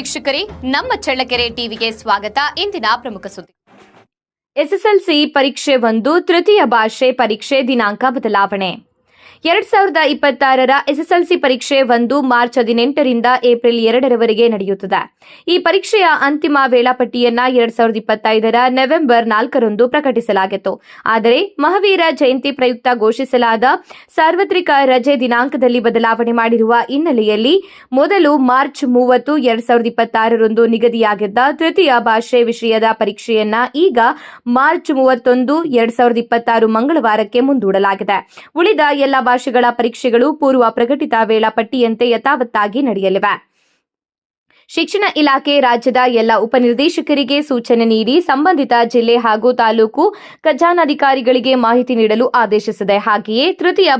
ವೀಕ್ಷಕರೇ, ನಮ್ಮ ಚಳ್ಳಕೆರೆ ಟಿವಿಗೆ ಸ್ವಾಗತ. ಇಂದಿನ ಪ್ರಮುಖ ಸುದ್ದಿ. ಎಸ್ಎಸ್ಎಲ್ಸಿ ಪರೀಕ್ಷೆ 1 ತೃತೀಯ ಭಾಷೆ ಪರೀಕ್ಷೆ ದಿನಾಂಕ ಬದಲಾವಣೆ. 2026ರ ಎಸ್ಎಸ್ಎಲ್ಸಿ ಪರೀಕ್ಷೆ 1 ಮಾರ್ಚ್ 18ರಿಂದ ಏಪ್ರಿಲ್ 2ರವರೆಗೆ ನಡೆಯುತ್ತದೆ. ಈ ಪರೀಕ್ಷೆಯ ಅಂತಿಮ ವೇಳಾಪಟ್ಟಿಯನ್ನ 2025ರ ನವೆಂಬರ್ 4ರಂದು ಪ್ರಕಟಿಸಲಾಗಿತ್ತು. ಆದರೆ ಮಹಾವೀರ ಜಯಂತಿ ಪ್ರಯುಕ್ತ ಘೋಷಿಸಲಾದ ಸಾರ್ವತ್ರಿಕ ರಜೆ ದಿನಾಂಕದಲ್ಲಿ ಬದಲಾವಣೆ ಮಾಡಿರುವ ಹಿನ್ನೆಲೆಯಲ್ಲಿ ಮೊದಲು ಮಾರ್ಚ್ 30, 2026ರಂದು ನಿಗದಿಯಾಗಿದ್ದ ತೃತೀಯ ಭಾಷೆ ವಿಷಯದ ಪರೀಕ್ಷೆಯನ್ನ ಈಗ ಮಾರ್ಚ್ 31, 2026 ಮಂಗಳವಾರಕ್ಕೆ ಮುಂದೂಡಲಾಗಿದೆ. ಉಳಿದ ಎಲ್ಲ ಭಾಷೆಗಳ ಪರೀಕ್ಷೆಗಳು ಪೂರ್ವ ಪ್ರಕಟಿತ ವೇಳಾಪಟ್ಟಿಯಂತೆ ಯಥಾವತ್ತಾಗಿ ನಡೆಯಲಿವೆ. ಶಿಕ್ಷಣ ಇಲಾಖೆ ರಾಜ್ಯದ ಎಲ್ಲ ಉಪನಿರ್ದೇಶಕರಿಗೆ ಸೂಚನೆ ನೀಡಿ ಸಂಬಂಧಿತ ಜಿಲ್ಲೆ ಹಾಗೂ ತಾಲೂಕು ಖಜಾನಾಧಿಕಾರಿಗಳಿಗೆ ಮಾಹಿತಿ ನೀಡಲು ಆದೇಶಿಸಿದೆ. ಹಾಗೆಯೇ ತೃತೀಯ